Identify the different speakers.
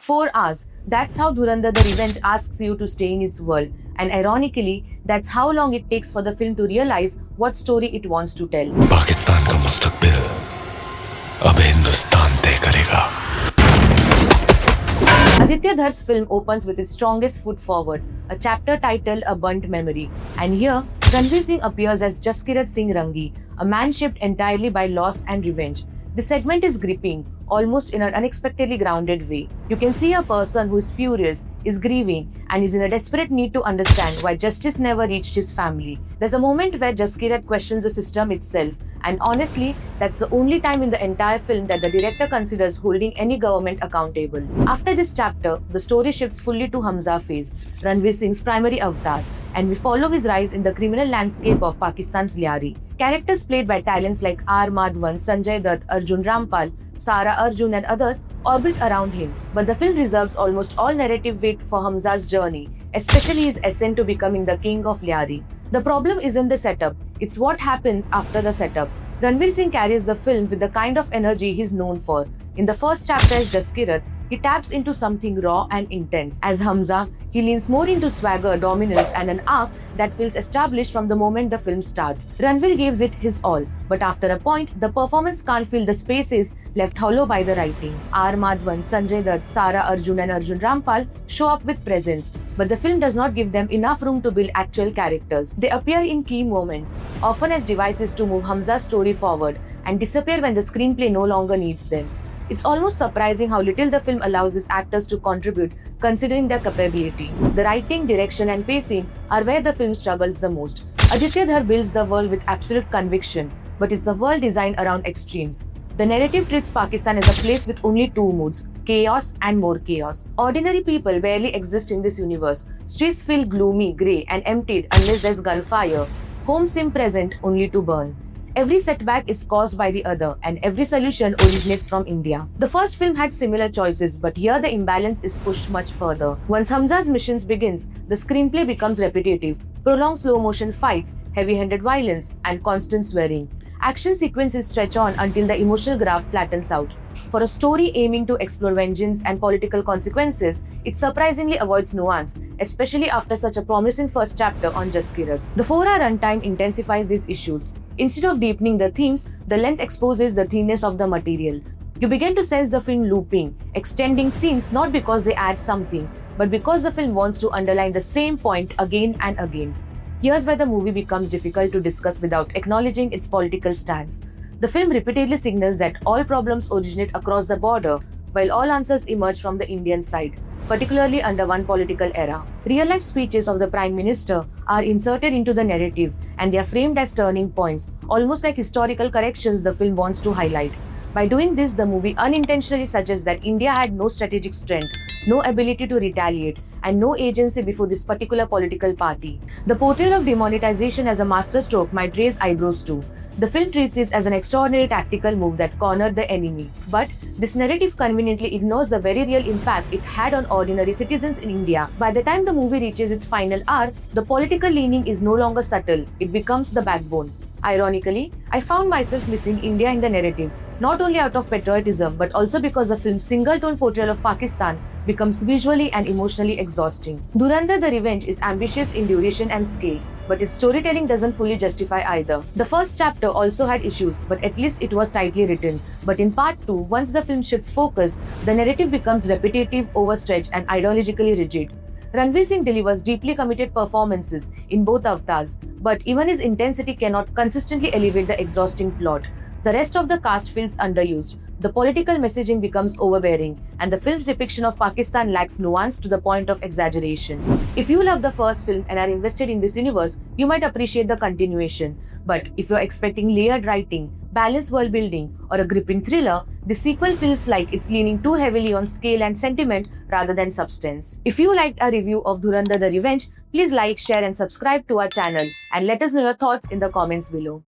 Speaker 1: 4 hours. That's how Dhurandhar the Revenge asks you to stay in his world. And ironically, that's how long it takes for the film to realize what story it wants to tell.
Speaker 2: Pakistan का मुस्तकबिल अब हिंदुस्तान तय करेगा।
Speaker 1: Aditya Dhar's film opens with its strongest foot forward, a chapter titled A Burnt Memory. And here, Ranveer Singh appears as Jaskirat Singh Rangi, a man shaped entirely by loss and revenge. The segment is gripping, almost in an unexpectedly grounded way. You can see a person who is furious, is grieving, and is in a desperate need to understand why justice never reached his family. There's a moment where Jaskirat questions the system itself, and honestly, that's the only time in the entire film that the director considers holding any government accountable. After this chapter, the story shifts fully to Hamza phase, Ranveer Singh's primary avatar, and we follow his rise in the criminal landscape of Pakistan's Lyari. Characters played by talents like R. Madhavan, Sanjay Dutt, Arjun Rampal, Sara Arjun and others orbit around him. But the film reserves almost all narrative weight for Hamza's journey, especially his ascent to becoming the king of Lyari. The problem isn't the setup, it's what happens after the setup. Ranveer Singh carries the film with the kind of energy he's known for. In the first chapter as Jaskirat, he taps into something raw and intense. As Hamza, he leans more into swagger, dominance, and an arc that feels established from the moment the film starts. Ranveer gives it his all, but after a point, the performance can't fill the spaces left hollow by the writing. R. Madhavan, Sanjay Dutt, Sara Arjun, and Arjun Rampal show up with presence, but the film does not give them enough room to build actual characters. They appear in key moments, often as devices to move Hamza's story forward, and disappear when the screenplay no longer needs them. It's almost surprising how little the film allows these actors to contribute, considering their capability. The writing, direction, and pacing are where the film struggles the most. Aditya Dhar builds the world with absolute conviction, but it's a world designed around extremes. The narrative treats Pakistan as a place with only two moods, chaos and more chaos. Ordinary people barely exist in this universe. Streets feel gloomy, grey, and emptied unless there's gunfire. Homes seem present only to burn. Every setback is caused by the other, and every solution originates from India. The first film had similar choices, but here the imbalance is pushed much further. Once Hamza's missions begins, the screenplay becomes repetitive. Prolonged slow-motion fights, heavy-handed violence, and constant swearing. Action sequences stretch on until the emotional graph flattens out. For a story aiming to explore vengeance and political consequences, it surprisingly avoids nuance, especially after such a promising first chapter on Jaskirat. The 4-hour runtime intensifies these issues. Instead of deepening the themes, the length exposes the thinness of the material. You begin to sense the film looping, extending scenes not because they add something, but because the film wants to underline the same point again and again. Here's where the movie becomes difficult to discuss without acknowledging its political stance. The film repeatedly signals that all problems originate across the border, while all answers emerge from the Indian side, particularly under one political era. Real-life speeches of the Prime Minister are inserted into the narrative, and they are framed as turning points, almost like historical corrections the film wants to highlight. By doing this, the movie unintentionally suggests that India had no strategic strength, no ability to retaliate, and no agency before this particular political party. The portrayal of demonetization as a masterstroke might raise eyebrows too. The film treats it as an extraordinary tactical move that cornered the enemy. But this narrative conveniently ignores the very real impact it had on ordinary citizens in India. By the time the movie reaches its final hour, the political leaning is no longer subtle, it becomes the backbone. Ironically, I found myself missing India in the narrative, not only out of patriotism but also because the film's single-tone portrayal of Pakistan becomes visually and emotionally exhausting. Dhurandhar the Revenge is ambitious in duration and scale, but its storytelling doesn't fully justify either. The first chapter also had issues, but at least it was tightly written. But in part 2, once the film shifts focus, the narrative becomes repetitive, overstretched, and ideologically rigid. Ranveer Singh delivers deeply committed performances in both avatars, but even his intensity cannot consistently elevate the exhausting plot. The rest of the cast feels underused. The political messaging becomes overbearing, and the film's depiction of Pakistan lacks nuance to the point of exaggeration. If you love the first film and are invested in this universe, you might appreciate the continuation. But if you're expecting layered writing, balanced world building, or a gripping thriller, the sequel feels like it's leaning too heavily on scale and sentiment rather than substance. If you liked our review of Dhurandhar the Revenge, please like, share, and subscribe to our channel, and let us know your thoughts in the comments below.